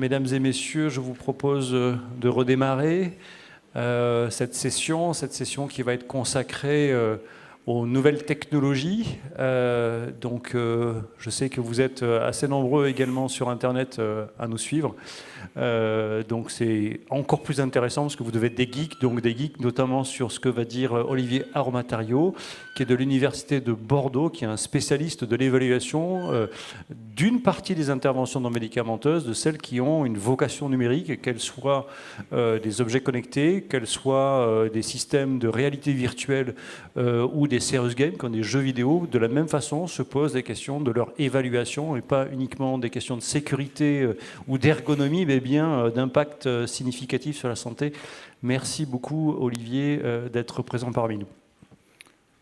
Mesdames et messieurs, je vous propose de redémarrer cette session qui va être consacrée aux nouvelles technologies. Je sais que vous êtes assez nombreux également sur Internet à nous suivre. Donc c'est encore plus intéressant parce que vous devez être des geeks notamment sur ce que va dire Olivier Armatario, qui est de l'Université de Bordeaux, qui est un spécialiste de l'évaluation d'une partie des interventions non médicamenteuses, de celles qui ont une vocation numérique, qu'elles soient des objets connectés, qu'elles soient des systèmes de réalité virtuelle ou des serious games, comme des jeux vidéo. De la même façon, se posent des questions de leur évaluation et pas uniquement des questions de sécurité ou d'ergonomie, mais bien d'impact significatif sur la santé. Merci beaucoup, Olivier, d'être présent parmi nous.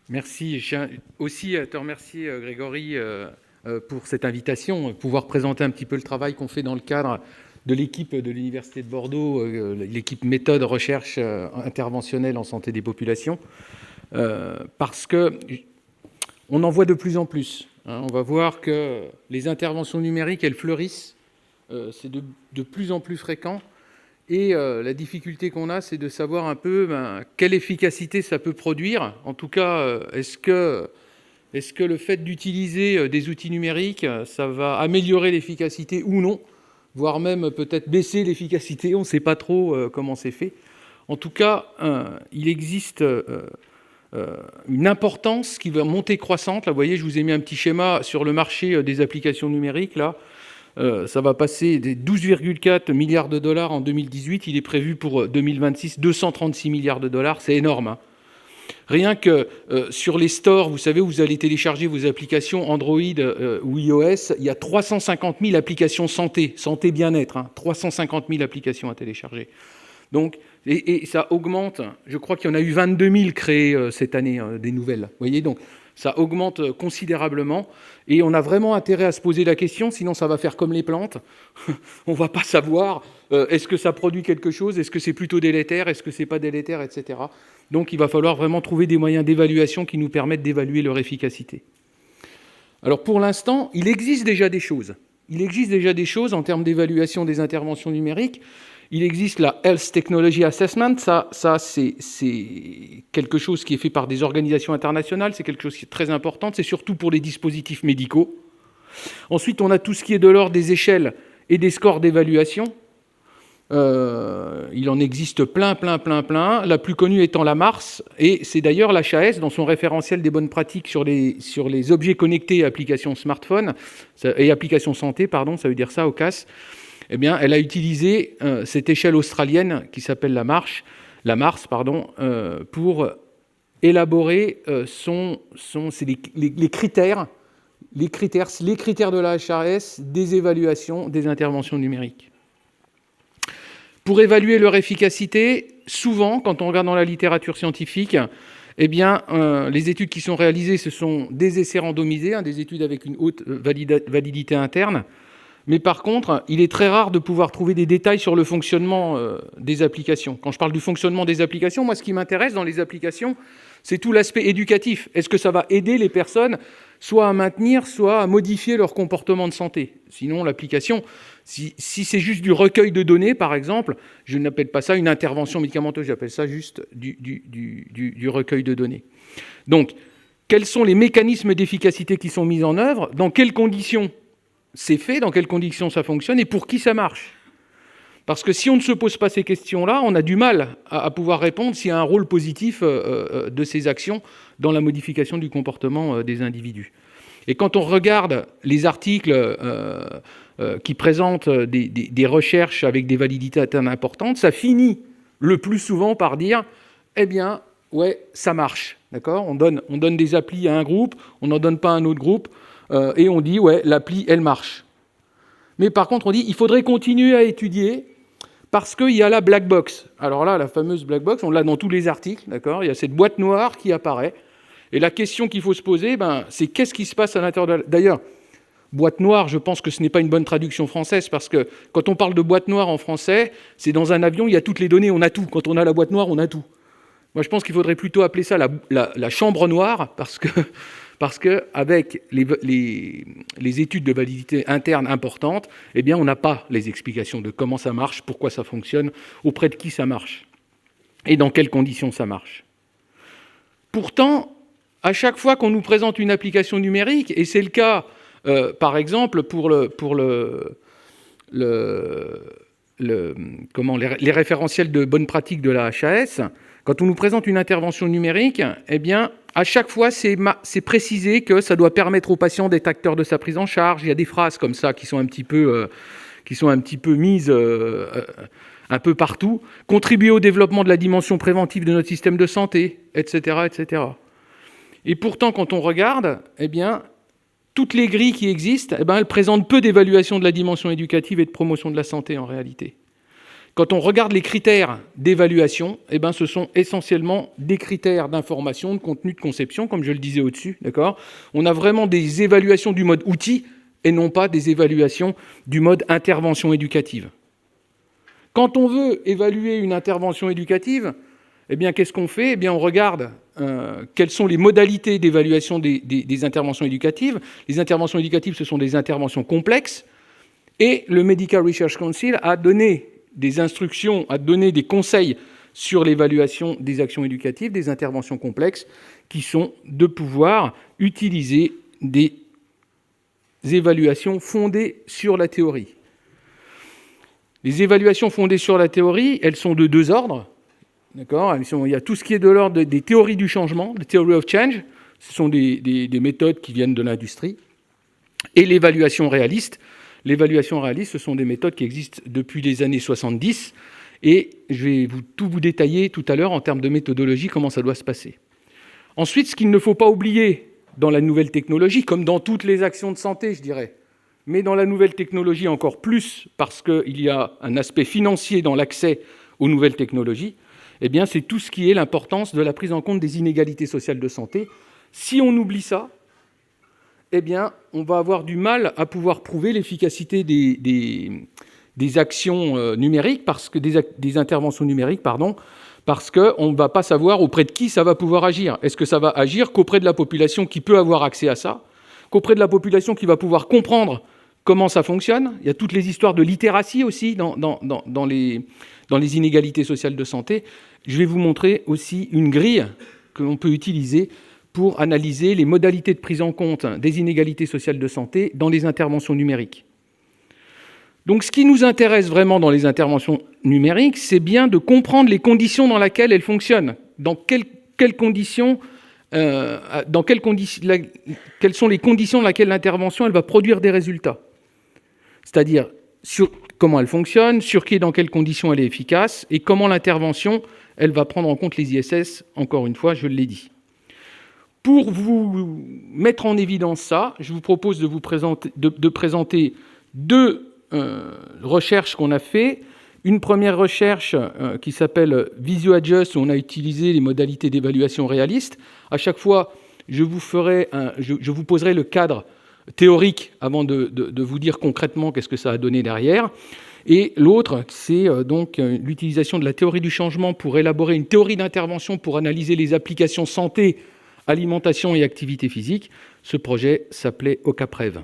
Merci. Je tiens aussi à te remercier, Grégory, pour cette invitation, pouvoir présenter un petit peu le travail qu'on fait dans le cadre de l'équipe de l'Université de Bordeaux, l'équipe méthode recherche interventionnelle en santé des populations, parce qu'on en voit de plus en plus. On va voir que les interventions numériques, elles fleurissent, c'est de plus en plus fréquent. Et la difficulté qu'on a, c'est de savoir un peu quelle efficacité ça peut produire. En tout cas, est-ce que le fait d'utiliser des outils numériques, ça va améliorer l'efficacité ou non, voire même peut-être baisser l'efficacité, on ne sait pas trop comment c'est fait. En tout cas, il existe une importance qui va monter croissante. Là, vous voyez, je vous ai mis un petit schéma sur le marché des applications numériques, là. Ça va passer des 12,4 milliards de dollars en 2018. Il est prévu pour 2026 236 milliards de dollars. C'est énorme. Hein. Rien que sur les stores, vous savez, où vous allez télécharger vos applications Android ou iOS, il y a 350 000 applications santé bien-être. Hein, 350 000 applications à télécharger. Donc, et ça augmente. Je crois qu'il y en a eu 22 000 créées cette année, des nouvelles. Vous voyez, donc ça augmente considérablement. Et on a vraiment intérêt à se poser la question, sinon ça va faire comme les plantes. On ne va pas savoir est-ce que ça produit quelque chose, est-ce que c'est plutôt délétère, est-ce que c'est pas délétère, etc. Donc il va falloir vraiment trouver des moyens d'évaluation qui nous permettent d'évaluer leur efficacité. Alors pour l'instant, il existe déjà des choses. Il existe déjà des choses en termes d'évaluation des interventions numériques. Il existe la Health Technology Assessment, ça c'est quelque chose qui est fait par des organisations internationales, c'est quelque chose qui est très important, c'est surtout pour les dispositifs médicaux. Ensuite, on a tout ce qui est de l'ordre des échelles et des scores d'évaluation. Il en existe plein. La plus connue étant la MARS, et c'est d'ailleurs l'HAS, dans son référentiel des bonnes pratiques sur les objets connectés et applications smartphone, et applications santé, pardon, ça veut dire ça, OCAS. Eh bien, elle a utilisé cette échelle australienne qui s'appelle la MARS, pour élaborer c'est les critères de la HAS des évaluations des interventions numériques. Pour évaluer leur efficacité, souvent, quand on regarde dans la littérature scientifique, eh bien, les études qui sont réalisées, ce sont des essais randomisés, des études avec une haute validité interne. Mais par contre, il est très rare de pouvoir trouver des détails sur le fonctionnement des applications. Quand je parle du fonctionnement des applications, moi, ce qui m'intéresse dans les applications, c'est tout l'aspect éducatif. Est-ce que ça va aider les personnes soit à maintenir, soit à modifier leur comportement de santé? Sinon, l'application, si c'est juste du recueil de données, par exemple, je n'appelle pas ça une intervention médicamenteuse, j'appelle ça juste du recueil de données. Donc, quels sont les mécanismes d'efficacité qui sont mis en œuvre? Dans quelles conditions c'est fait, dans quelles conditions ça fonctionne et pour qui ça marche? Parce que si on ne se pose pas ces questions-là, on a du mal à pouvoir répondre s'il y a un rôle positif de ces actions dans la modification du comportement des individus. Et quand on regarde les articles qui présentent des recherches avec des validités internes importantes, ça finit le plus souvent par dire « Eh bien, ouais, ça marche. » D'accord ? On donne des applis à un groupe, on n'en donne pas à un autre groupe, et on dit, ouais, l'appli, elle marche. Mais par contre, on dit, il faudrait continuer à étudier parce qu'il y a la black box. Alors là, la fameuse black box, on l'a dans tous les articles, d'accord ? Il y a cette boîte noire qui apparaît. Et la question qu'il faut se poser, c'est qu'est-ce qui se passe à l'intérieur de la... D'ailleurs, boîte noire, je pense que ce n'est pas une bonne traduction française parce que quand on parle de boîte noire en français, c'est dans un avion, il y a toutes les données, on a tout. Quand on a la boîte noire, on a tout. Moi, je pense qu'il faudrait plutôt appeler ça la chambre noire, parce que avec les études de validité interne importantes, eh bien, on n'a pas les explications de comment ça marche, pourquoi ça fonctionne, auprès de qui ça marche, et dans quelles conditions ça marche. Pourtant, à chaque fois qu'on nous présente une application numérique, et c'est le cas, par exemple, pour les référentiels de bonne pratique de la HAS, quand on nous présente une intervention numérique, eh bien, à chaque fois, c'est précisé que ça doit permettre au patient d'être acteur de sa prise en charge. Il y a des phrases comme ça qui sont un petit peu mises un peu partout. Contribuer au développement de la dimension préventive de notre système de santé, etc., etc. Et pourtant, quand on regarde, eh bien, toutes les grilles qui existent, eh bien, elles présentent peu d'évaluation de la dimension éducative et de promotion de la santé en réalité. Quand on regarde les critères d'évaluation, eh bien, ce sont essentiellement des critères d'information, de contenu, de conception, comme je le disais au-dessus, d'accord ? On a vraiment des évaluations du mode outil et non pas des évaluations du mode intervention éducative. Quand on veut évaluer une intervention éducative, eh bien, qu'est-ce qu'on fait ? Eh bien, on regarde quelles sont les modalités d'évaluation des interventions éducatives. Les interventions éducatives, ce sont des interventions complexes, et le Medical Research Council a donné des instructions, a donné des conseils sur l'évaluation des actions éducatives, des interventions complexes, qui sont de pouvoir utiliser des évaluations fondées sur la théorie. Les évaluations fondées sur la théorie, elles sont de deux ordres. D'accord ? Il y a tout ce qui est de l'ordre des théories du changement, the theory of change, ce sont des méthodes qui viennent de l'industrie, et l'évaluation réaliste. L'évaluation réaliste, ce sont des méthodes qui existent depuis les années 70, et je vais tout vous détailler tout à l'heure en termes de méthodologie, comment ça doit se passer. Ensuite, ce qu'il ne faut pas oublier dans la nouvelle technologie, comme dans toutes les actions de santé, je dirais, mais dans la nouvelle technologie encore plus, parce qu'il y a un aspect financier dans l'accès aux nouvelles technologies, eh bien, c'est tout ce qui est l'importance de la prise en compte des inégalités sociales de santé. Si on oublie ça, eh bien, on va avoir du mal à pouvoir prouver l'efficacité des actions numériques, parce que des interventions numériques, parce qu'on ne va pas savoir auprès de qui ça va pouvoir agir. Est-ce que ça va agir qu'auprès de la population qui peut avoir accès à ça, qu'auprès de la population qui va pouvoir comprendre comment ça fonctionne ? Il y a toutes les histoires de littératie aussi dans les inégalités sociales de santé. Je vais vous montrer aussi une grille que l'on peut utiliser pour analyser les modalités de prise en compte des inégalités sociales de santé dans les interventions numériques. Donc, ce qui nous intéresse vraiment dans les interventions numériques, c'est bien de comprendre les conditions dans lesquelles elles fonctionnent, quelles sont les conditions dans lesquelles l'intervention elle va produire des résultats. C'est-à-dire sur comment elle fonctionne, sur qui et dans quelles conditions elle est efficace, et comment l'intervention elle va prendre en compte les ISS, encore une fois, je l'ai dit. Pour vous mettre en évidence ça, je vous propose de présenter deux recherches qu'on a fait. Une première recherche qui s'appelle VisioAdjust, où on a utilisé les modalités d'évaluation réalistes. À chaque fois, je vous poserai le cadre théorique avant de vous dire concrètement qu'est-ce que ça a donné derrière. Et l'autre, c'est donc l'utilisation de la théorie du changement pour élaborer une théorie d'intervention pour analyser les applications santé, alimentation et activité physique. Ce projet s'appelait OCAPREV.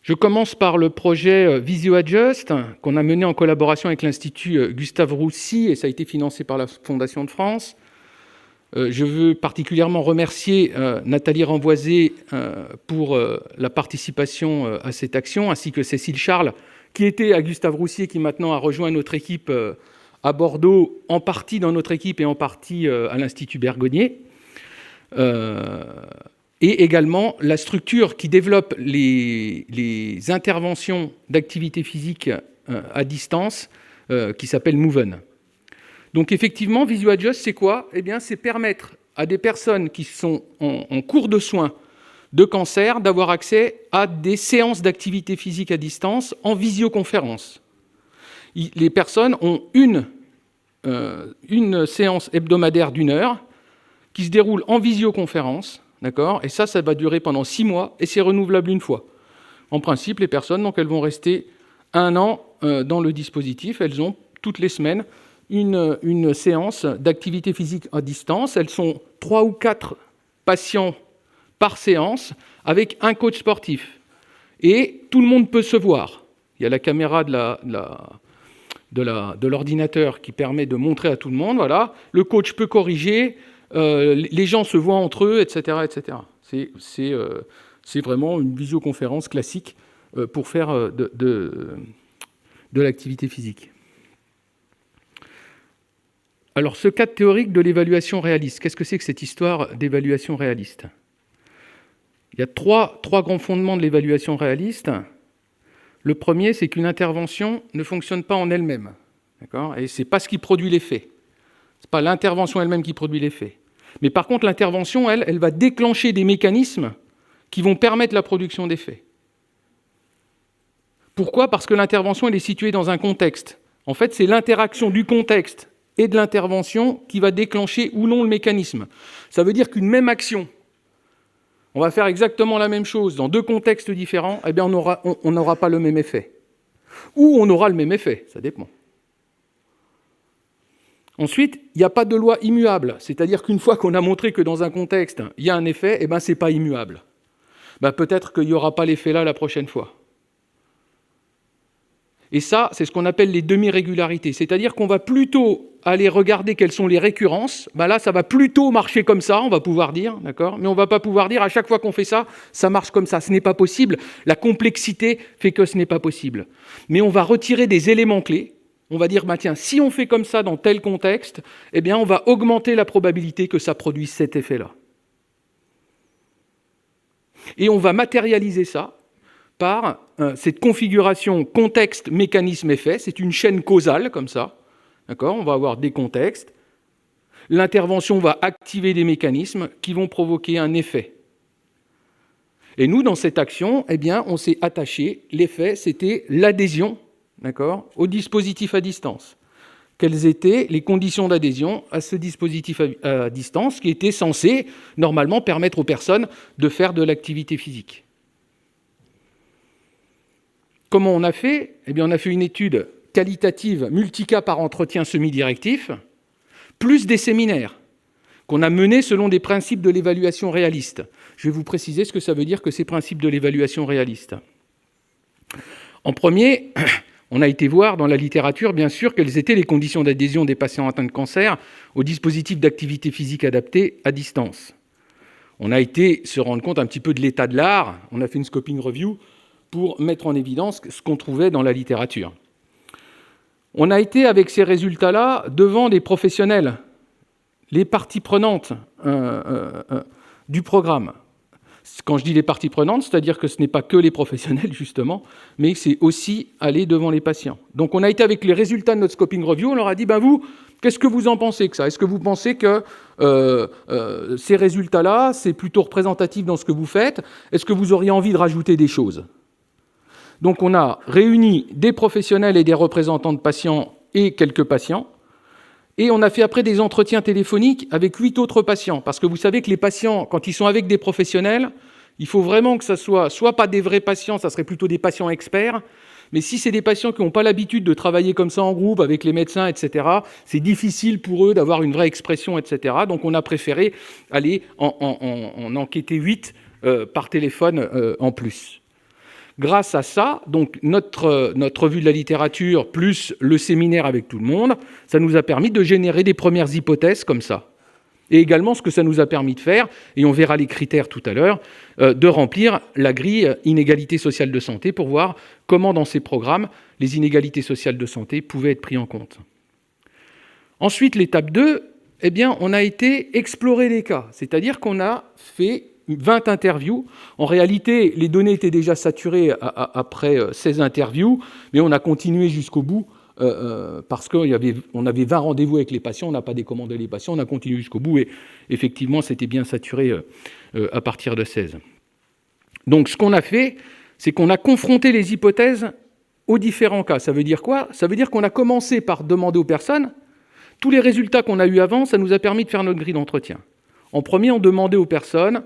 Je commence par le projet VisioAdjust qu'on a mené en collaboration avec l'Institut Gustave Roussy, et ça a été financé par la Fondation de France. Je veux particulièrement remercier Nathalie Renvoisé pour la participation à cette action, ainsi que Cécile Charles, qui était à Gustave Roussy et qui maintenant a rejoint notre équipe à Bordeaux, en partie dans notre équipe et en partie à l'Institut Bergonié. Et également la structure qui développe les interventions d'activité physique à distance, qui s'appelle Moven. Donc effectivement, VisioAdjust, c'est quoi ? Eh bien, c'est permettre à des personnes qui sont en cours de soins de cancer d'avoir accès à des séances d'activité physique à distance en visioconférence. Les personnes ont une séance hebdomadaire d'1 heure qui se déroule en visioconférence, d'accord ? Et ça va durer pendant 6 mois et c'est renouvelable une fois. En principe, les personnes, donc, elles vont rester 1 an dans le dispositif. Elles ont toutes les semaines une séance d'activité physique à distance. Elles sont 3 ou 4 patients par séance avec un coach sportif. Et tout le monde peut se voir. Il y a la caméra de l'ordinateur qui permet de montrer à tout le monde. Voilà. Le coach peut corriger, les gens se voient entre eux, etc. etc. C'est vraiment une visioconférence classique pour faire de l'activité physique. Alors, ce cadre théorique de l'évaluation réaliste, qu'est-ce que c'est que cette histoire d'évaluation réaliste ? Il y a trois grands fondements de l'évaluation réaliste. Le premier, c'est qu'une intervention ne fonctionne pas en elle-même. D'accord ? Et ce n'est pas ce qui produit l'effet. Ce n'est pas l'intervention elle-même qui produit l'effet. Mais par contre, l'intervention, elle va déclencher des mécanismes qui vont permettre la production d'effets. Pourquoi ? Parce que l'intervention, elle est située dans un contexte. En fait, c'est l'interaction du contexte et de l'intervention qui va déclencher ou non le mécanisme. Ça veut dire qu'une même action, on va faire exactement la même chose dans 2 contextes différents, eh bien on n'aura pas le même effet. Ou on aura le même effet, ça dépend. Ensuite, il n'y a pas de loi immuable, c'est-à-dire qu'une fois qu'on a montré que dans un contexte, il y a un effet, eh bien ce n'est pas immuable. Peut-être qu'il n'y aura pas l'effet là la prochaine fois. Et ça, c'est ce qu'on appelle les demi-régularités, c'est-à-dire qu'on va plutôt aller regarder quelles sont les récurrences. Là, ça va plutôt marcher comme ça, on va pouvoir dire, d'accord ? Mais on ne va pas pouvoir dire à chaque fois qu'on fait ça, ça marche comme ça. Ce n'est pas possible. La complexité fait que ce n'est pas possible. Mais on va retirer des éléments clés. On va dire, tiens, si on fait comme ça dans tel contexte, eh bien, on va augmenter la probabilité que ça produise cet effet-là. Et on va matérialiser ça par cette configuration contexte, mécanisme, effet. C'est une chaîne causale, comme ça. D'accord ? On va avoir des contextes. L'intervention va activer des mécanismes qui vont provoquer un effet. Et nous, dans cette action, eh bien, on s'est attaché. L'effet, c'était l'adhésion, d'accord, au dispositif à distance. Quelles étaient les conditions d'adhésion à ce dispositif à distance qui était censé, normalement, permettre aux personnes de faire de l'activité physique. Comment on a fait ? Eh bien, on a fait une étude qualitative multicas par entretien semi-directif, plus des séminaires qu'on a menés selon des principes de l'évaluation réaliste. Je vais vous préciser ce que ça veut dire que ces principes de l'évaluation réaliste. En premier, on a été voir dans la littérature, bien sûr, quelles étaient les conditions d'adhésion des patients atteints de cancer au dispositif d'activité physique adapté à distance. On a été se rendre compte un petit peu de l'état de l'art, on a fait une scoping review pour mettre en évidence ce qu'on trouvait dans la littérature. On a été, avec ces résultats-là, devant des professionnels, les parties prenantes du programme. Quand je dis les parties prenantes, c'est-à-dire que ce n'est pas que les professionnels, justement, mais c'est aussi aller devant les patients. Donc on a été avec les résultats de notre scoping review, on leur a dit, vous, qu'est-ce que vous en pensez que ça ? Est-ce que vous pensez que ces résultats-là, c'est plutôt représentatif dans ce que vous faites ? Est-ce que vous auriez envie de rajouter des choses ? Donc on a réuni des professionnels et des représentants de patients et quelques patients, et on a fait après des entretiens téléphoniques avec 8 autres patients, parce que vous savez que les patients, quand ils sont avec des professionnels, il faut vraiment que ça soit pas des vrais patients, ça serait plutôt des patients experts, mais si c'est des patients qui n'ont pas l'habitude de travailler comme ça en groupe, avec les médecins, etc., c'est difficile pour eux d'avoir une vraie expression, etc. Donc on a préféré aller en enquêter 8 par téléphone en plus. Grâce à ça, donc notre revue de la littérature plus le séminaire avec tout le monde, ça nous a permis de générer des premières hypothèses comme ça. Et également ce que ça nous a permis de faire, et on verra les critères tout à l'heure, de remplir la grille inégalité sociale de santé pour voir comment dans ces programmes les inégalités sociales de santé pouvaient être prises en compte. Ensuite, l'étape 2, eh bien, on a été explorer les cas, c'est-à-dire qu'on a fait 20 interviews. En réalité, les données étaient déjà saturées après 16 interviews, mais on a continué jusqu'au bout parce qu'on avait 20 rendez-vous avec les patients, on n'a pas décommandé les patients, on a continué jusqu'au bout et effectivement, c'était bien saturé à partir de 16. Donc, ce qu'on a fait, c'est qu'on a confronté les hypothèses aux différents cas. Ça veut dire quoi ? Ça veut dire qu'on a commencé par demander aux personnes, tous les résultats qu'on a eus avant, ça nous a permis de faire notre grille d'entretien. En premier, on demandait aux personnes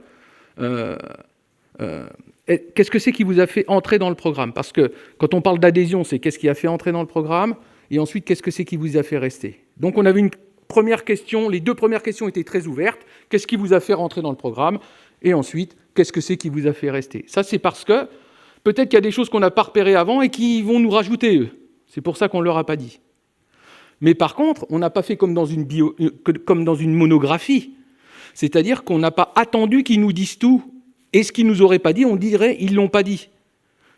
qu'est-ce que c'est qui vous a fait entrer dans le programme ? Parce que quand on parle d'adhésion, c'est qu'est-ce qui a fait entrer dans le programme ? Et ensuite, qu'est-ce que c'est qui vous a fait rester ? Donc on avait une première question, les deux premières questions étaient très ouvertes. Qu'est-ce qui vous a fait rentrer dans le programme? Et ensuite, qu'est-ce que c'est qui vous a fait rester? Ça, c'est parce que peut-être qu'il y a des choses qu'on n'a pas repérées avant et qui vont nous rajouter, eux. C'est pour ça qu'on ne leur a pas dit. Mais par contre, on n'a pas fait comme dans une monographie. C'est-à-dire qu'on n'a pas attendu qu'ils nous disent tout. Et ce qu'ils ne nous auraient pas dit, on dirait ils ne l'ont pas dit.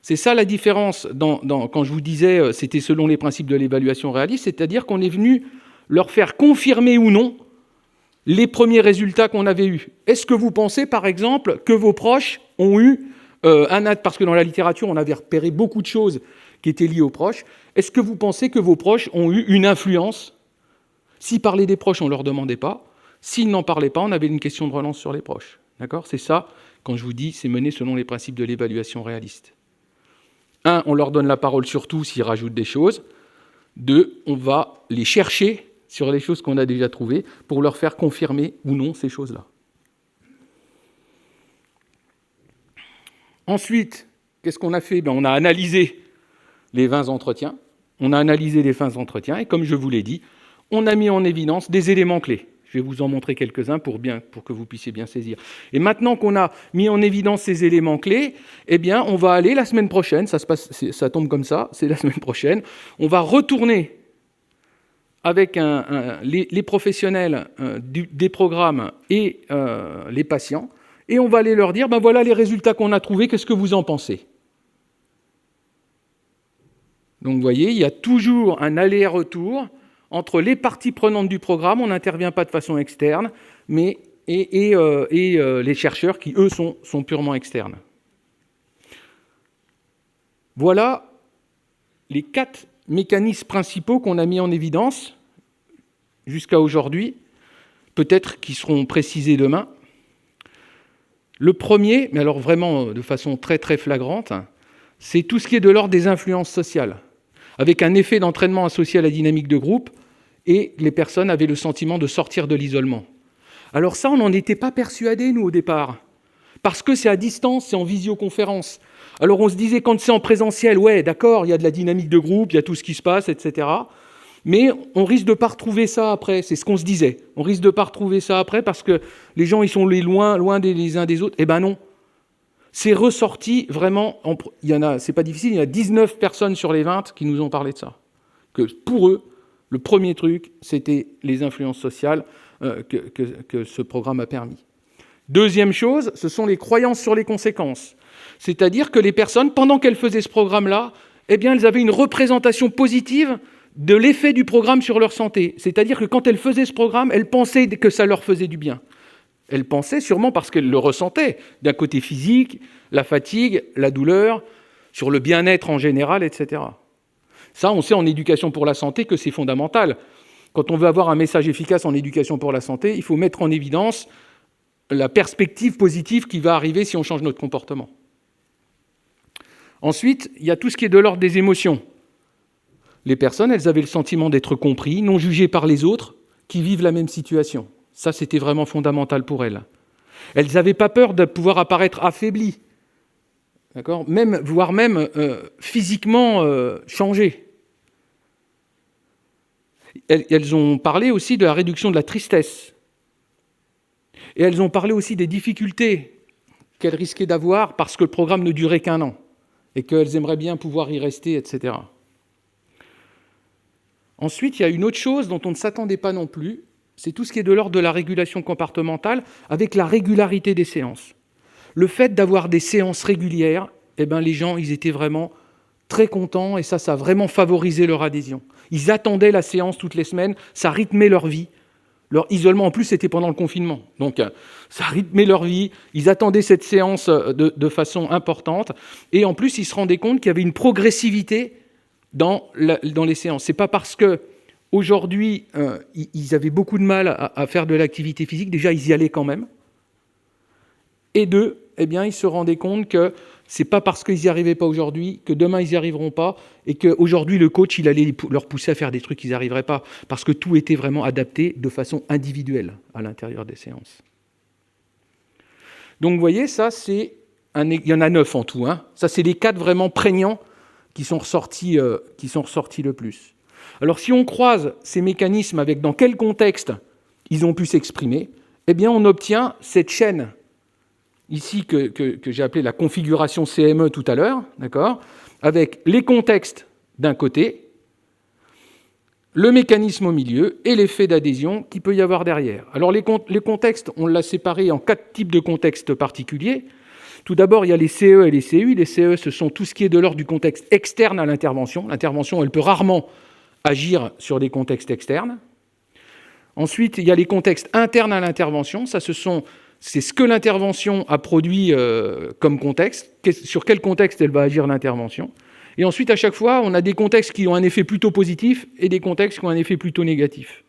C'est ça la différence quand je vous disais c'était selon les principes de l'évaluation réaliste, c'est-à-dire qu'on est venu leur faire confirmer ou non les premiers résultats qu'on avait eus. Est-ce que vous pensez, par exemple, que vos proches ont eu parce que dans la littérature, on avait repéré beaucoup de choses qui étaient liées aux proches. Est-ce que vous pensez que vos proches ont eu une influence? Si parler des proches, on ne leur demandait pas. S'ils n'en parlaient pas, on avait une question de relance sur les proches. D'accord? C'est ça, quand je vous dis, c'est mené selon les principes de l'évaluation réaliste. 1, on leur donne la parole surtout s'ils rajoutent des choses. 2, on va les chercher sur les choses qu'on a déjà trouvées pour leur faire confirmer ou non ces choses-là. Ensuite, qu'est-ce qu'on a fait? On a analysé les 20 entretiens. Et comme je vous l'ai dit, on a mis en évidence des éléments clés. Je vais vous en montrer quelques-uns pour que vous puissiez bien saisir. Et maintenant qu'on a mis en évidence ces éléments clés, eh bien, on va aller la semaine prochaine, ça tombe comme ça, c'est la semaine prochaine, on va retourner avec les professionnels des programmes et les patients, et on va aller leur dire, voilà les résultats qu'on a trouvés, qu'est-ce que vous en pensez? Donc vous voyez, il y a toujours un aller-retour entre les parties prenantes du programme, on n'intervient pas de façon externe, et les chercheurs qui, eux, sont purement externes. Voilà les 4 mécanismes principaux qu'on a mis en évidence jusqu'à aujourd'hui, peut-être qui seront précisés demain. Le premier, mais alors vraiment de façon très très flagrante, c'est tout ce qui est de l'ordre des influences sociales, avec un effet d'entraînement associé à la dynamique de groupe, et les personnes avaient le sentiment de sortir de l'isolement. Alors ça, on n'en était pas persuadés, nous, au départ, parce que c'est à distance, c'est en visioconférence. Alors on se disait, quand c'est en présentiel, ouais, d'accord, il y a de la dynamique de groupe, il y a tout ce qui se passe, etc. Mais on risque de ne pas retrouver ça après, c'est ce qu'on se disait. On risque de ne pas retrouver ça après parce que les gens, ils sont loin les uns des autres. Eh ben non. C'est ressorti vraiment, c'est pas difficile, il y a 19 personnes sur les 20 qui nous ont parlé de ça. Que pour eux, le premier truc, c'était les influences sociales que ce programme a permis. Deuxième chose, ce sont les croyances sur les conséquences. C'est-à-dire que les personnes, pendant qu'elles faisaient ce programme-là, eh bien, elles avaient une représentation positive de l'effet du programme sur leur santé. C'est-à-dire que quand elles faisaient ce programme, elles pensaient que ça leur faisait du bien. Elles pensaient sûrement parce qu'elles le ressentaient, d'un côté physique, la fatigue, la douleur, sur le bien-être en général, etc. Ça, on sait en éducation pour la santé que c'est fondamental. Quand on veut avoir un message efficace en éducation pour la santé, il faut mettre en évidence la perspective positive qui va arriver si on change notre comportement. Ensuite, il y a tout ce qui est de l'ordre des émotions. Les personnes, elles avaient le sentiment d'être compris, non jugées par les autres, qui vivent la même situation. Ça, c'était vraiment fondamental pour elles. Elles n'avaient pas peur de pouvoir apparaître affaiblies, d'accord ? Voire même physiquement changées. Elles ont parlé aussi de la réduction de la tristesse. Et elles ont parlé aussi des difficultés qu'elles risquaient d'avoir parce que le programme ne durait qu'1 an et qu'elles aimeraient bien pouvoir y rester, etc. Ensuite, il y a une autre chose dont on ne s'attendait pas non plus, c'est tout ce qui est de l'ordre de la régulation comportementale avec la régularité des séances. Le fait d'avoir des séances régulières, eh ben, les gens, ils étaient vraiment très contents et ça a vraiment favorisé leur adhésion. Ils attendaient la séance toutes les semaines, ça rythmait leur vie. Leur isolement, en plus, c'était pendant le confinement. Donc, ça rythmait leur vie. Ils attendaient cette séance de façon importante. Et en plus, ils se rendaient compte qu'il y avait une progressivité dans les séances. Ce n'est pas parce qu'aujourd'hui, ils avaient beaucoup de mal à faire de l'activité physique. Déjà, ils y allaient quand même. Et 2, eh bien, ils se rendaient compte que ce n'est pas parce qu'ils n'y arrivaient pas aujourd'hui que demain, ils n'y arriveront pas et qu'aujourd'hui, le coach, il allait leur pousser à faire des trucs qu'ils n'arriveraient pas parce que tout était vraiment adapté de façon individuelle à l'intérieur des séances. Donc, vous voyez, ça, il y en a 9 en tout. Ça, c'est les 4 vraiment prégnants qui sont ressortis le plus. Alors si on croise ces mécanismes avec dans quel contexte ils ont pu s'exprimer, eh bien on obtient cette chaîne ici que j'ai appelée la configuration CME tout à l'heure, d'accord, avec les contextes d'un côté, le mécanisme au milieu et l'effet d'adhésion qu'il peut y avoir derrière. Alors les contextes, on l'a séparé en 4 types de contextes particuliers. Tout d'abord, il y a les CE et les CU. Les CE, ce sont tout ce qui est de l'ordre du contexte externe à l'intervention. L'intervention, elle peut rarement agir sur des contextes externes. Ensuite, il y a les contextes internes à l'intervention. Ça, c'est ce que l'intervention a produit comme contexte, sur quel contexte elle va agir l'intervention. Et ensuite, à chaque fois, on a des contextes qui ont un effet plutôt positif et des contextes qui ont un effet plutôt négatif.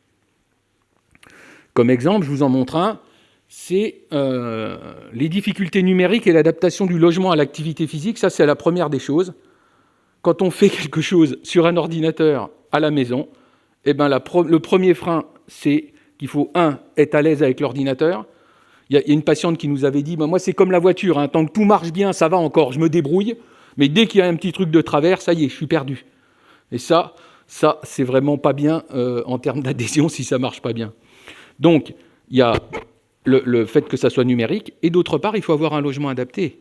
Comme exemple, je vous en montre un, c'est les difficultés numériques et l'adaptation du logement à l'activité physique. Ça, c'est la première des choses. Quand on fait quelque chose sur un ordinateur à la maison, eh ben, le premier frein, c'est qu'il faut, être à l'aise avec l'ordinateur. Il y a une patiente qui nous avait dit, moi, c'est comme la voiture, hein, tant que tout marche bien, ça va encore, je me débrouille. Mais dès qu'il y a un petit truc de travers, ça y est, je suis perdu. Et ça c'est vraiment pas bien en termes d'adhésion si ça marche pas bien. Donc, il y a le fait que ça soit numérique, et d'autre part, il faut avoir un logement adapté.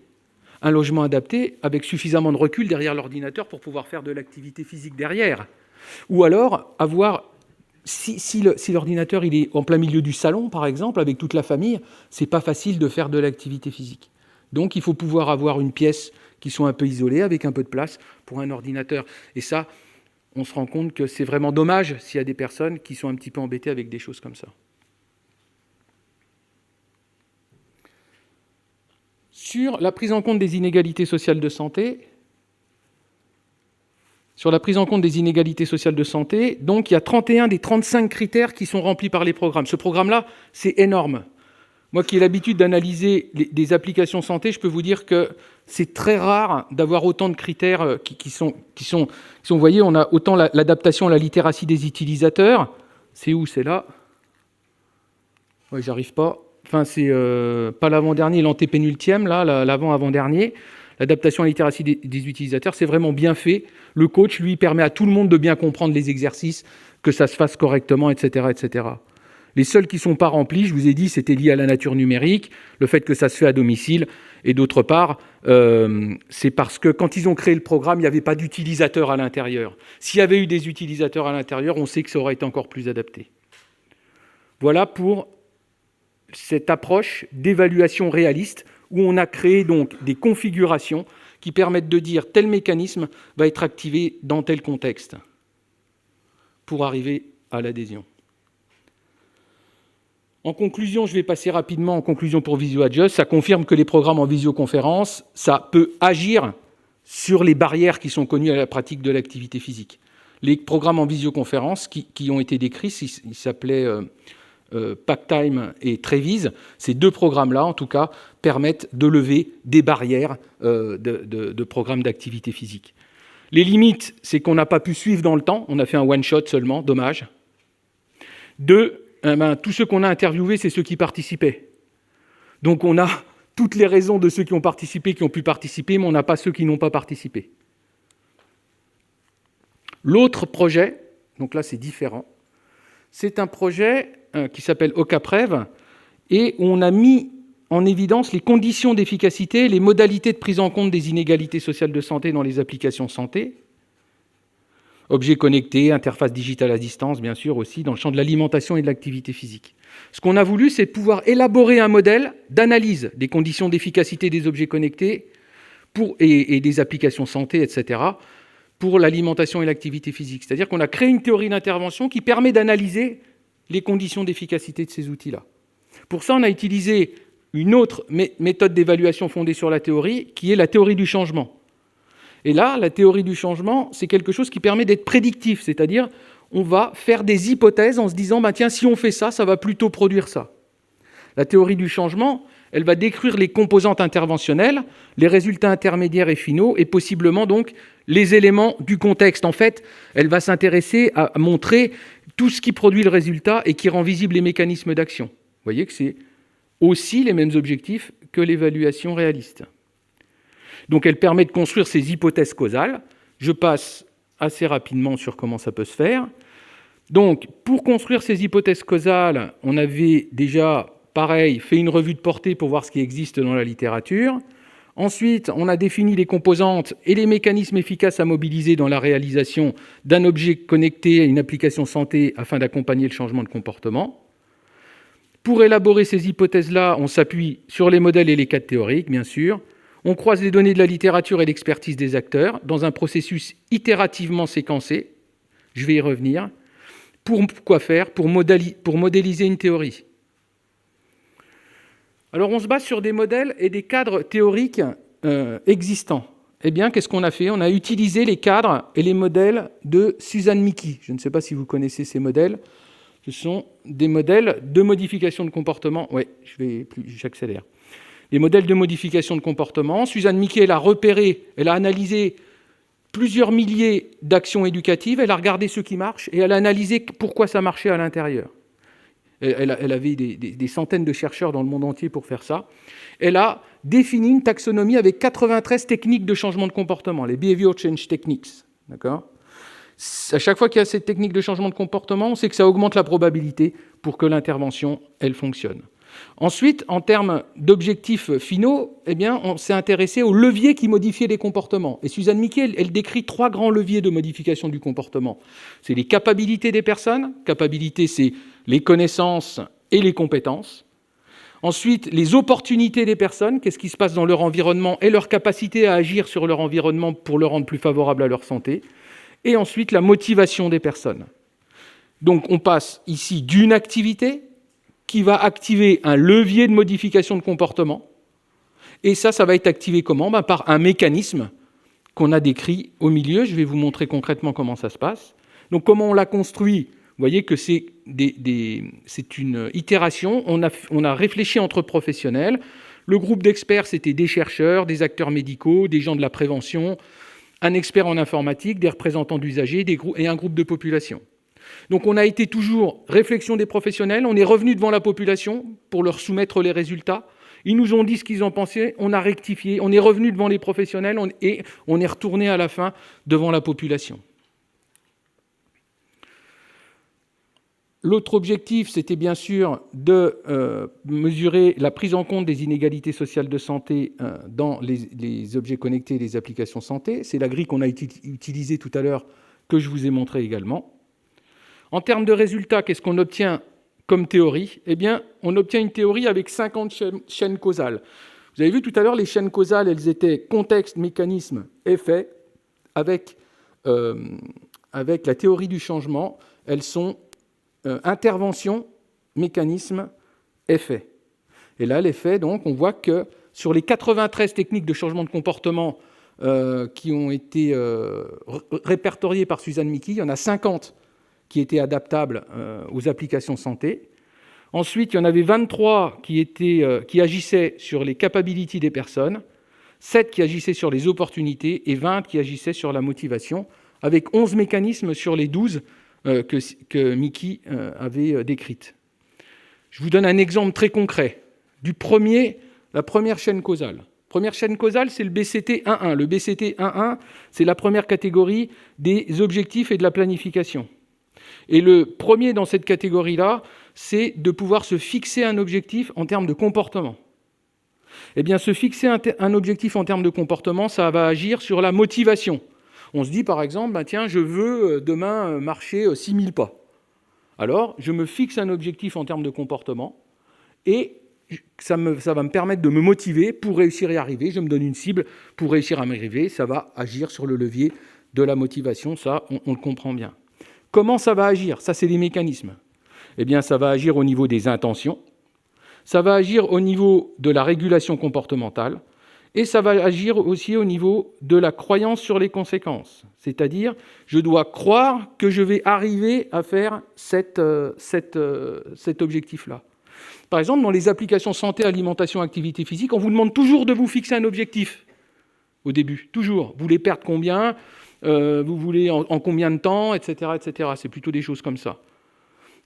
Un logement adapté avec suffisamment de recul derrière l'ordinateur pour pouvoir faire de l'activité physique derrière. Ou alors, si l'ordinateur il est en plein milieu du salon, par exemple, avec toute la famille, c'est pas facile de faire de l'activité physique. Donc, il faut pouvoir avoir une pièce qui soit un peu isolée, avec un peu de place pour un ordinateur. Et ça, on se rend compte que c'est vraiment dommage s'il y a des personnes qui sont un petit peu embêtées avec des choses comme ça. Sur la prise en compte des inégalités sociales de santé, donc il y a 31 des 35 critères qui sont remplis par les programmes. Ce programme-là, c'est énorme. Moi qui ai l'habitude d'analyser des applications santé, je peux vous dire que c'est très rare d'avoir autant de critères qui sont, vous voyez, on a autant l'adaptation à la littératie des utilisateurs. C'est où? C'est là. Ouais, j'arrive pas. Enfin, c'est pas l'avant-dernier, l'antépénultième, là, l'avant-avant-dernier. L'adaptation à la littératie des utilisateurs, c'est vraiment bien fait. Le coach, lui, permet à tout le monde de bien comprendre les exercices, que ça se fasse correctement, etc., etc. Les seuls qui ne sont pas remplis, je vous ai dit, c'était lié à la nature numérique, le fait que ça se fait à domicile, et d'autre part, c'est parce que quand ils ont créé le programme, il n'y avait pas d'utilisateurs à l'intérieur. S'il y avait eu des utilisateurs à l'intérieur, on sait que ça aurait été encore plus adapté. Voilà pour cette approche d'évaluation réaliste, où on a créé donc des configurations qui permettent de dire tel mécanisme va être activé dans tel contexte pour arriver à l'adhésion. En conclusion, je vais passer rapidement en conclusion pour VisioAdjust. Ça confirme que les programmes en visioconférence, ça peut agir sur les barrières qui sont connues à la pratique de l'activité physique. Les programmes en visioconférence qui ont été décrits, ils s'appelaient Packtime et Trevize, ces deux programmes-là, en tout cas, permettent de lever des barrières de programmes d'activité physique. Les limites, c'est qu'on n'a pas pu suivre dans le temps. On a fait un one-shot seulement, dommage. 2, tous ceux qu'on a interviewés, c'est ceux qui participaient. Donc on a toutes les raisons de ceux qui ont participé, qui ont pu participer, mais on n'a pas ceux qui n'ont pas participé. L'autre projet, donc là c'est différent, c'est un projet qui s'appelle OCAPREV, et où on a mis en évidence les conditions d'efficacité, les modalités de prise en compte des inégalités sociales de santé dans les applications santé, objets connectés, interface digitale à distance, bien sûr, aussi, dans le champ de l'alimentation et de l'activité physique. Ce qu'on a voulu, c'est pouvoir élaborer un modèle d'analyse des conditions d'efficacité des objets connectés et des applications santé, etc., pour l'alimentation et l'activité physique. C'est-à-dire qu'on a créé une théorie d'intervention qui permet d'analyser les conditions d'efficacité de ces outils-là. Pour ça, on a utilisé une autre méthode d'évaluation fondée sur la théorie, qui est la théorie du changement. Et là, la théorie du changement, c'est quelque chose qui permet d'être prédictif, c'est-à-dire on va faire des hypothèses en se disant tiens, si on fait ça, ça va plutôt produire ça. La théorie du changement, elle va décrire les composantes interventionnelles, les résultats intermédiaires et finaux, et possiblement donc les éléments du contexte. En fait, elle va s'intéresser à montrer tout ce qui produit le résultat et qui rend visibles les mécanismes d'action. Vous voyez que c'est aussi les mêmes objectifs que l'évaluation réaliste. Donc elle permet de construire ces hypothèses causales. Je passe assez rapidement sur comment ça peut se faire. Donc, pour construire ces hypothèses causales, on avait déjà, pareil, fait une revue de portée pour voir ce qui existe dans la littérature. Ensuite, on a défini les composantes et les mécanismes efficaces à mobiliser dans la réalisation d'un objet connecté à une application santé afin d'accompagner le changement de comportement. Pour élaborer ces hypothèses-là, on s'appuie sur les modèles et les cadres théoriques, bien sûr. On croise les données de la littérature et l'expertise des acteurs dans un processus itérativement séquencé. Je vais y revenir. Pour quoi faire ? Pour modéliser une théorie. Alors, on se base sur des modèles et des cadres théoriques existants. Eh bien, qu'est-ce qu'on a fait ? On a utilisé les cadres et les modèles de Susan Michie. Je ne sais pas si vous connaissez ces modèles. Ce sont des modèles de modification de comportement. Oui, j'accélère. Les modèles de modification de comportement. Susan Michie, elle a repéré, elle a analysé plusieurs milliers d'actions éducatives. Elle a regardé ce qui marche et elle a analysé pourquoi ça marchait à l'intérieur. Elle avait des centaines de chercheurs dans le monde entier pour faire ça. Elle a défini une taxonomie avec 93 techniques de changement de comportement, les Behavior Change Techniques. D'accord ? À chaque fois qu'il y a cette technique de changement de comportement, on sait que ça augmente la probabilité pour que l'intervention, elle fonctionne. Ensuite, en termes d'objectifs finaux, eh bien, on s'est intéressé aux leviers qui modifiaient les comportements. Et Susan Michie, elle décrit 3 grands leviers de modification du comportement. C'est les capacités des personnes. Capacités, c'est les connaissances et les compétences. Ensuite, les opportunités des personnes. Qu'est-ce qui se passe dans leur environnement et leur capacité à agir sur leur environnement pour le rendre plus favorable à leur santé. Et ensuite, la motivation des personnes. Donc, on passe ici d'une activité qui va activer un levier de modification de comportement. Et ça va être activé comment ? Par un mécanisme qu'on a décrit au milieu. Je vais vous montrer concrètement comment ça se passe. Donc, comment on l'a construit ? Vous voyez que c'est une itération. On a réfléchi entre professionnels. Le groupe d'experts, c'était des chercheurs, des acteurs médicaux, des gens de la prévention, un expert en informatique, des représentants d'usagers et un groupe de population. Donc on a été toujours réflexion des professionnels, on est revenu devant la population pour leur soumettre les résultats. Ils nous ont dit ce qu'ils en pensaient, on a rectifié, on est revenu devant les professionnels et on est retourné à la fin devant la population. L'autre objectif, c'était bien sûr de mesurer la prise en compte des inégalités sociales de santé dans les objets connectés et les applications santé. C'est la grille qu'on a utilisée tout à l'heure, que je vous ai montré également. En termes de résultats, qu'est-ce qu'on obtient comme théorie ? Eh bien, on obtient une théorie avec 50 chaînes causales. Vous avez vu tout à l'heure, les chaînes causales, elles étaient contexte, mécanisme, effet. Avec la théorie du changement, elles sont intervention, mécanisme, effet. Et là, l'effet, donc, on voit que sur les 93 techniques de changement de comportement qui ont été répertoriées par Susan Michie, il y en a 50 qui étaient adaptables aux applications santé. Ensuite, il y en avait 23 qui agissaient sur les capacités des personnes, 7 qui agissaient sur les opportunités et 20 qui agissaient sur la motivation, avec 11 mécanismes sur les 12 que Michie avait décrites. Je vous donne un exemple très concret. La première chaîne causale. Première chaîne causale, c'est le BCT 1.1. Le BCT 1.1, c'est la première catégorie des objectifs et de la planification. Et le premier dans cette catégorie-là, c'est de pouvoir se fixer un objectif en termes de comportement. Eh bien, se fixer un objectif en termes de comportement, ça va agir sur la motivation. On se dit, par exemple, tiens, je veux demain marcher 6000 pas. Alors, je me fixe un objectif en termes de comportement et ça va me permettre de me motiver pour réussir à y arriver. Je me donne une cible pour réussir à m'y arriver. Ça va agir sur le levier de la motivation. Ça, on le comprend bien. Comment ça va agir ? Ça, c'est les mécanismes. Eh bien, ça va agir au niveau des intentions. Ça va agir au niveau de la régulation comportementale. Et ça va agir aussi au niveau de la croyance sur les conséquences. C'est-à-dire, je dois croire que je vais arriver à faire cet objectif-là. Par exemple, dans les applications santé, alimentation, activité physique, on vous demande toujours de vous fixer un objectif au début. Toujours. Vous voulez perdre combien ? Vous voulez en combien de temps, etc., etc. C'est plutôt des choses comme ça.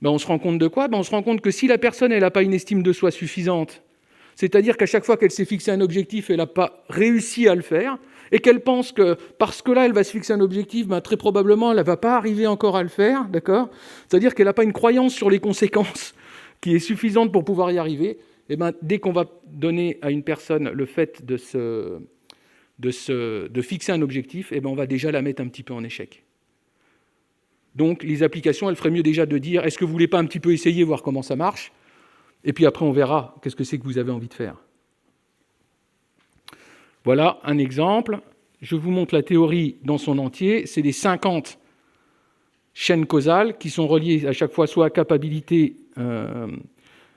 On se rend compte de quoi ? On se rend compte que si la personne n'a pas une estime de soi suffisante, C'est-à-dire qu'à chaque fois qu'elle s'est fixé un objectif, elle n'a pas réussi à le faire, et qu'elle pense que parce que là, elle va se fixer un objectif, très probablement, elle ne va pas arriver encore à le faire, d'accord ? C'est-à-dire qu'elle n'a pas une croyance sur les conséquences qui est suffisante pour pouvoir y arriver. Et dès qu'on va donner à une personne le fait de fixer un objectif, on va déjà la mettre un petit peu en échec. Donc, les applications, elles feraient mieux déjà de dire « Est-ce que vous ne voulez pas un petit peu essayer, voir comment ça marche ?» Et puis après, on verra qu'est-ce que c'est que vous avez envie de faire. Voilà un exemple. Je vous montre la théorie dans son entier. C'est les 50 chaînes causales qui sont reliées à chaque fois soit à capacité,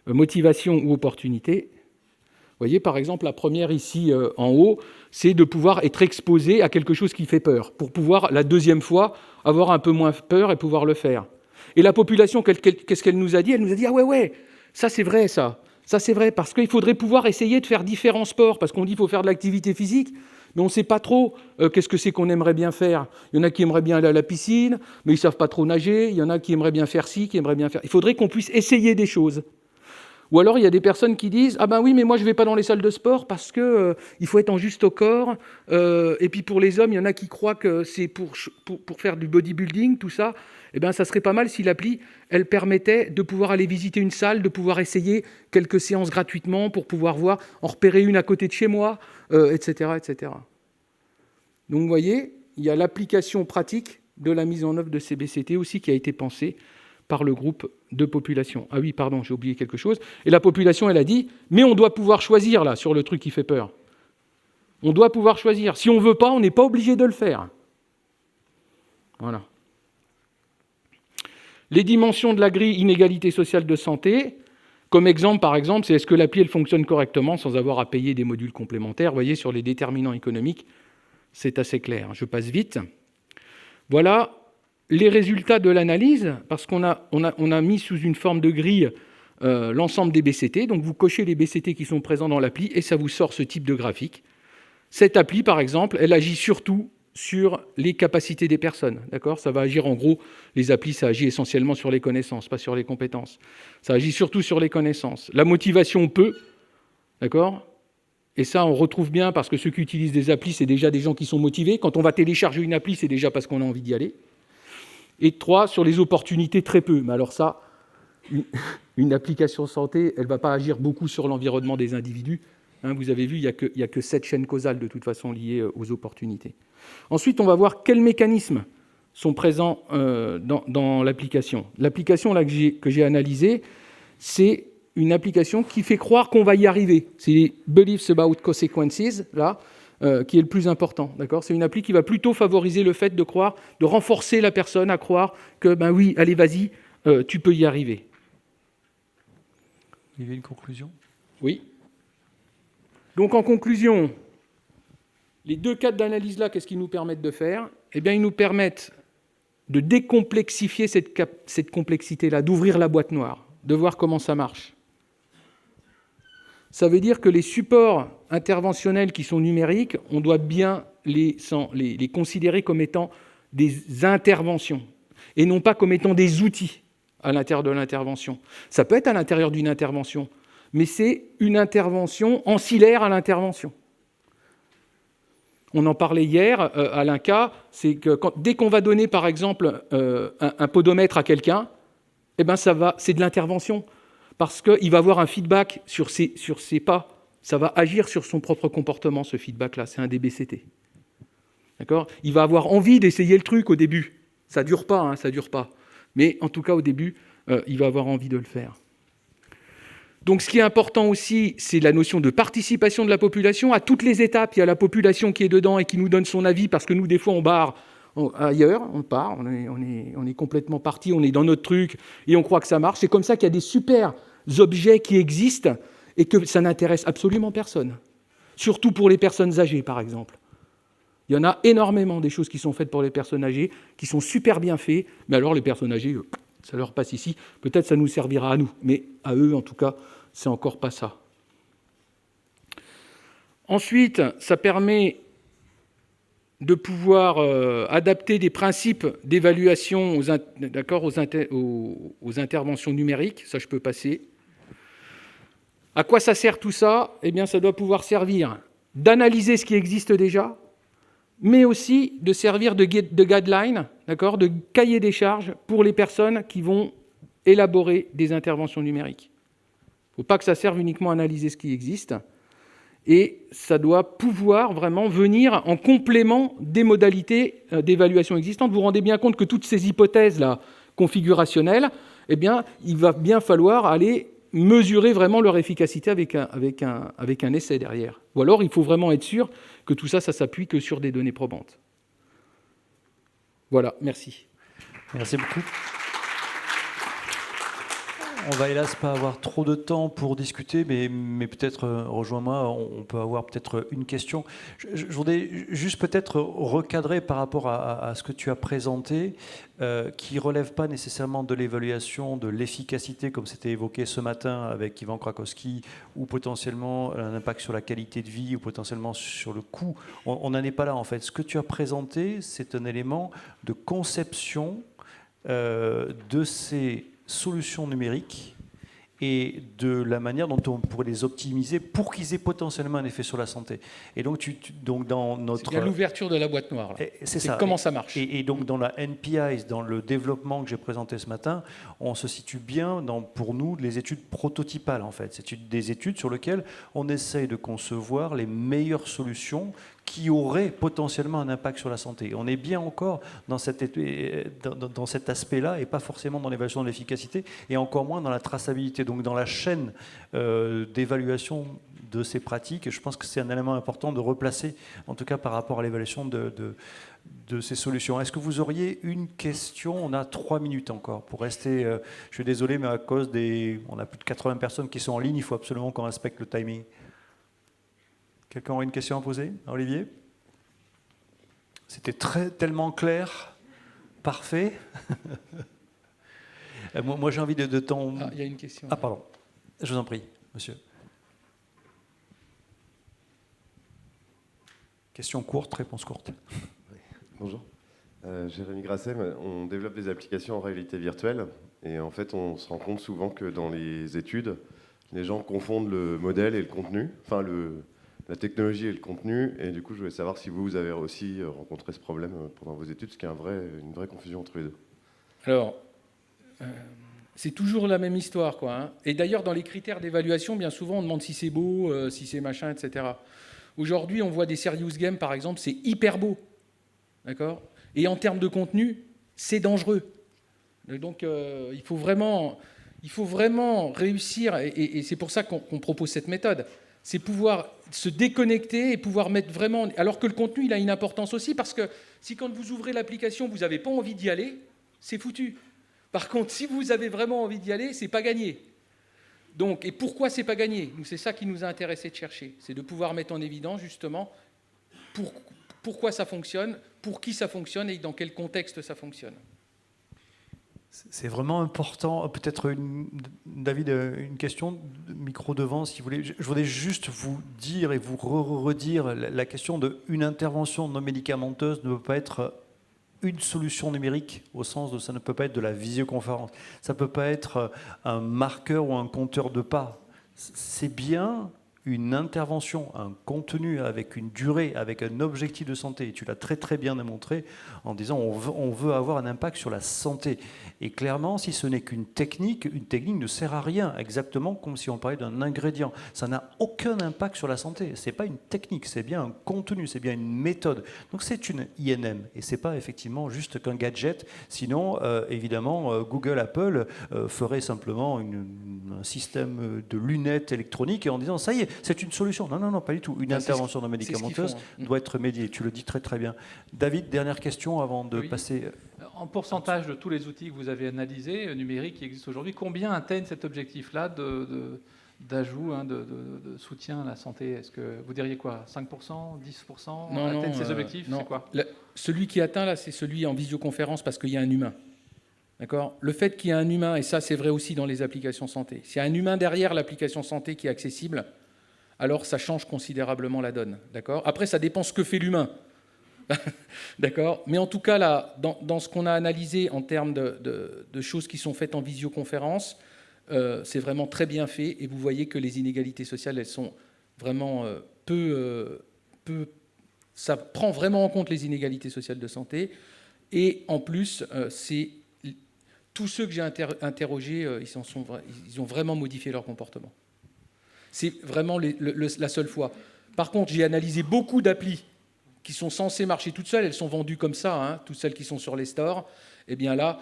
motivation ou opportunité. Vous voyez, par exemple, la première ici en haut, c'est de pouvoir être exposé à quelque chose qui fait peur, pour pouvoir, la deuxième fois, avoir un peu moins peur et pouvoir le faire. Et la population, qu'est-ce qu'elle nous a dit ? Elle nous a dit « Ah ouais, ça c'est vrai, ça c'est vrai, parce qu'il faudrait pouvoir essayer de faire différents sports, parce qu'on dit qu'il faut faire de l'activité physique, mais on ne sait pas trop qu'est-ce que c'est qu'on aimerait bien faire. Il y en a qui aimeraient bien aller à la piscine, mais ils ne savent pas trop nager, il y en a qui aimeraient bien faire ci, qui aimeraient bien faire... Il faudrait qu'on puisse essayer des choses. » Ou alors, il y a des personnes qui disent « Ah ben oui, mais moi, je ne vais pas dans les salles de sport parce qu'il faut être en juste au corps. Et puis pour les hommes, il y en a qui croient que c'est pour faire du bodybuilding, tout ça. Ça serait pas mal si l'appli, elle permettait de pouvoir aller visiter une salle, de pouvoir essayer quelques séances gratuitement pour pouvoir voir, en repérer une à côté de chez moi, etc., etc. » Donc, vous voyez, il y a l'application pratique de la mise en œuvre de ces BCT aussi qui a été pensée par le groupe de population. Ah oui, pardon, j'ai oublié quelque chose. Et la population, elle a dit, mais on doit pouvoir choisir, là, sur le truc qui fait peur. On doit pouvoir choisir. Si on ne veut pas, on n'est pas obligé de le faire. Voilà. Les dimensions de la grille inégalité sociale de santé, comme exemple, par exemple, c'est est-ce que l'appli, elle fonctionne correctement sans avoir à payer des modules complémentaires. Vous voyez, sur les déterminants économiques, c'est assez clair. Je passe vite. Voilà les résultats de l'analyse, parce qu'on a mis sous une forme de grille l'ensemble des BCT. Donc, vous cochez les BCT qui sont présents dans l'appli et ça vous sort ce type de graphique. Cette appli, par exemple, elle agit surtout sur les capacités des personnes. D'accord ? Ça va agir en gros, les applis, ça agit essentiellement sur les connaissances, pas sur les compétences. Ça agit surtout sur les connaissances. La motivation peut, d'accord ? Et ça, on retrouve bien parce que ceux qui utilisent des applis, c'est déjà des gens qui sont motivés. Quand on va télécharger une appli, c'est déjà parce qu'on a envie d'y aller. Et 3, sur les opportunités, très peu. Mais alors ça, une application santé, elle ne va pas agir beaucoup sur l'environnement des individus. Vous avez vu, il n'y a que 7 chaînes causales de toute façon liées aux opportunités. Ensuite, on va voir quels mécanismes sont présents dans l'application. L'application là, que j'ai analysée, c'est une application qui fait croire qu'on va y arriver. C'est les Beliefs About Consequences, là, qui est le plus important. D'accord ? C'est une appli qui va plutôt favoriser le fait de croire, de renforcer la personne à croire que, oui, allez, vas-y, tu peux y arriver. Il y avait une conclusion ? Oui. Donc, en conclusion, les 2 cadres d'analyse-là, qu'est-ce qu'ils nous permettent de faire ? Eh bien, ils nous permettent de décomplexifier cette complexité-là, d'ouvrir la boîte noire, de voir comment ça marche. Ça veut dire que les supports interventionnels qui sont numériques, on doit bien les considérer comme étant des interventions et non pas comme étant des outils à l'intérieur de l'intervention. Ça peut être à l'intérieur d'une intervention, mais c'est une intervention ancillaire à l'intervention. On en parlait hier à l'INCA, c'est que dès qu'on va donner par exemple un podomètre à quelqu'un, c'est de l'intervention. Parce qu'il va avoir un feedback sur ses pas. Ça va agir sur son propre comportement, ce feedback-là. C'est un des BCT. D'accord ? Il va avoir envie d'essayer le truc au début. Ça ne dure pas, ça ne dure pas. Mais en tout cas, au début, il va avoir envie de le faire. Donc, ce qui est important aussi, c'est la notion de participation de la population à toutes les étapes. Il y a la population qui est dedans et qui nous donne son avis, parce que nous, des fois, on barre ailleurs, on part, on est complètement parti, on est dans notre truc et on croit que ça marche. C'est comme ça qu'il y a des super objets qui existent et que ça n'intéresse absolument personne. Surtout pour les personnes âgées, par exemple. Il y en a énormément des choses qui sont faites pour les personnes âgées, qui sont super bien faites, mais alors les personnes âgées, ça leur passe ici. Peut-être ça nous servira à nous, mais à eux, en tout cas, c'est encore pas ça. Ensuite, ça permet de pouvoir adapter des principes d'évaluation aux interventions numériques. Ça, je peux passer. À quoi ça sert tout ça? Eh bien, ça doit pouvoir servir d'analyser ce qui existe déjà, mais aussi de servir de guideline, d'accord, de cahier des charges pour les personnes qui vont élaborer des interventions numériques. Il ne faut pas que ça serve uniquement à analyser ce qui existe, et ça doit pouvoir vraiment venir en complément des modalités d'évaluation existantes. Vous vous rendez bien compte que toutes ces hypothèses-là configurationnelles, eh bien, il va bien falloir aller mesurer vraiment leur efficacité avec un essai derrière. Ou alors, il faut vraiment être sûr que tout ça, ça s'appuie que sur des données probantes. Voilà, merci. Merci beaucoup. On va hélas pas avoir trop de temps pour discuter, mais peut-être, rejoins-moi, on peut avoir peut-être une question. Je voudrais juste peut-être recadrer par rapport à ce que tu as présenté, qui ne relève pas nécessairement de l'évaluation de l'efficacité, comme c'était évoqué ce matin avec Ivan Krakowski, ou potentiellement un impact sur la qualité de vie, ou potentiellement sur le coût. On n'en est pas là, en fait. Ce que tu as présenté, c'est un élément de conception de ces solutions numériques et de la manière dont on pourrait les optimiser pour qu'ils aient potentiellement un effet sur la santé. Et donc, donc dans notre... C'est bien l'ouverture de la boîte noire. C'est ça. Comment ça marche. Et donc dans la NPI, dans le développement que j'ai présenté ce matin, on se situe bien dans, pour nous, les études prototypales en fait. C'est des études sur lesquelles on essaye de concevoir les meilleures solutions qui aurait potentiellement un impact sur la santé. On est bien encore dans cet aspect-là et pas forcément dans l'évaluation de l'efficacité et encore moins dans la traçabilité. Donc dans la chaîne d'évaluation de ces pratiques, et je pense que c'est un élément important de replacer, en tout cas par rapport à l'évaluation de ces solutions. Est-ce que vous auriez une question? On a 3 minutes encore pour rester... je suis désolé, mais à cause on a plus de 80 personnes qui sont en ligne, il faut absolument qu'on respecte le timing. Quelqu'un aurait une question à poser? Olivier? C'était tellement clair, parfait. Moi j'ai envie de temps... Ah, il y a une question. Ah, pardon. Je vous en prie, monsieur. Question courte, réponse courte. Oui. Bonjour. Jérémy Grasset, on développe des applications en réalité virtuelle. Et en fait, on se rend compte souvent que dans les études, les gens confondent le modèle et le contenu. Enfin, la technologie et le contenu, et du coup, je voulais savoir si vous avez aussi rencontré ce problème pendant vos études, parce qu'il y a une vraie confusion entre les deux. Alors, c'est toujours la même histoire, quoi. Hein. Et d'ailleurs, dans les critères d'évaluation, bien souvent, on demande si c'est beau, si c'est machin, etc. Aujourd'hui, on voit des serious games, par exemple, c'est hyper beau, d'accord ? Et en termes de contenu, c'est dangereux. Donc, il faut vraiment réussir, et c'est pour ça qu'on propose cette méthode. C'est pouvoir se déconnecter et pouvoir mettre vraiment... Alors que le contenu, il a une importance aussi, parce que si quand vous ouvrez l'application, vous n'avez pas envie d'y aller, c'est foutu. Par contre, si vous avez vraiment envie d'y aller, c'est pas gagné. Donc, et pourquoi c'est pas gagné? C'est ça qui nous a intéressé de chercher. C'est de pouvoir mettre en évidence, justement, pourquoi ça fonctionne, pour qui ça fonctionne et dans quel contexte ça fonctionne. C'est vraiment important. Peut-être, David, une question, micro devant, si vous voulez. Je voudrais juste vous dire et vous redire la question d'une intervention non médicamenteuse ne peut pas être une solution numérique, au sens de ça ne peut pas être de la visioconférence. Ça ne peut pas être un marqueur ou un compteur de pas. C'est bien une intervention, un contenu avec une durée, avec un objectif de santé. Et tu l'as très très bien démontré en disant on veut avoir un impact sur la santé. Et clairement, si ce n'est qu'une technique, une technique ne sert à rien, exactement comme si on parlait d'un ingrédient. Ça n'a aucun impact sur la santé. Ce n'est pas une technique, c'est bien un contenu, c'est bien une méthode. Donc c'est une INM et ce n'est pas effectivement juste qu'un gadget. Sinon, évidemment, Google, Apple ferait simplement un système de lunettes électroniques et en disant ça y est, c'est une solution. Non, non, non, pas du tout. Une intervention non médicamenteuse doit être médiée. Tu le dis très très bien. David, dernière question avant de passer... En pourcentage de tous les outils que vous avez analysés, numériques qui existent aujourd'hui, combien atteignent cet objectif-là d'ajout, de soutien à la santé? Est-ce que vous diriez quoi? 5%, 10% atteignent ces objectifs? C'est quoi? Celui qui atteint, là, c'est celui en visioconférence parce qu'il y a un humain. D'accord? Le fait qu'il y ait un humain, et ça c'est vrai aussi dans les applications santé, s'il y a un humain derrière l'application santé qui est accessible, alors ça change considérablement la donne. D'accord? Après, ça dépend ce que fait l'humain. D'accord? Mais en tout cas, là, dans ce qu'on a analysé en termes de choses qui sont faites en visioconférence, c'est vraiment très bien fait, et vous voyez que les inégalités sociales, elles sont vraiment ça prend vraiment en compte les inégalités sociales de santé, et en plus, tous ceux que j'ai interrogés, ils ont vraiment modifié leur comportement. C'est vraiment la seule fois. Par contre, j'ai analysé beaucoup d'applis qui sont censées marcher toutes seules, elles sont vendues comme ça, hein, toutes celles qui sont sur les stores. Eh bien là,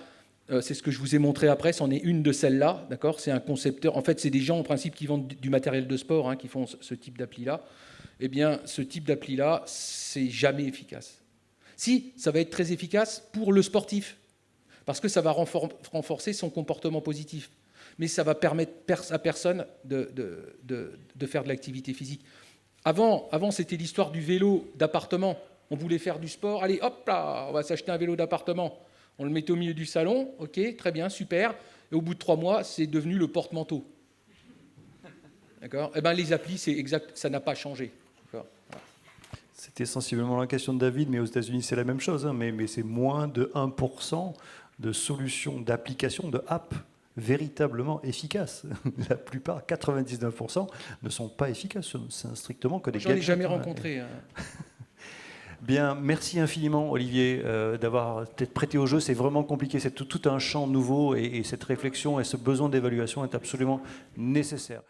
c'est ce que je vous ai montré après, c'en est une de celles-là, d'accord ? C'est un concepteur, en fait, c'est des gens en principe qui vendent du matériel de sport, hein, qui font ce type d'appli-là. Eh bien, ce type d'appli-là, c'est jamais efficace. Si, ça va être très efficace pour le sportif, parce que ça va renforcer son comportement positif. Mais ça va permettre à personne de faire de l'activité physique. Avant c'était l'histoire du vélo d'appartement. On voulait faire du sport. Allez, hop là, on va s'acheter un vélo d'appartement. On le mettait au milieu du salon. OK, très bien, super. Et au bout de 3 mois, c'est devenu le porte-manteau. D'accord ? Eh bien, les applis, c'est exact, ça n'a pas changé. Voilà. C'était sensiblement la question de David, mais aux États-Unis, c'est la même chose. Hein, mais c'est moins de 1% de solutions, d'applications, de apps véritablement efficaces. La plupart, 99%, ne sont pas efficaces. C'est strictement que des gadgets. Je n'en ai jamais rencontré. Bien, merci infiniment, Olivier, d'avoir été prêté au jeu. C'est vraiment compliqué. C'est tout un champ nouveau et cette réflexion et ce besoin d'évaluation est absolument nécessaire.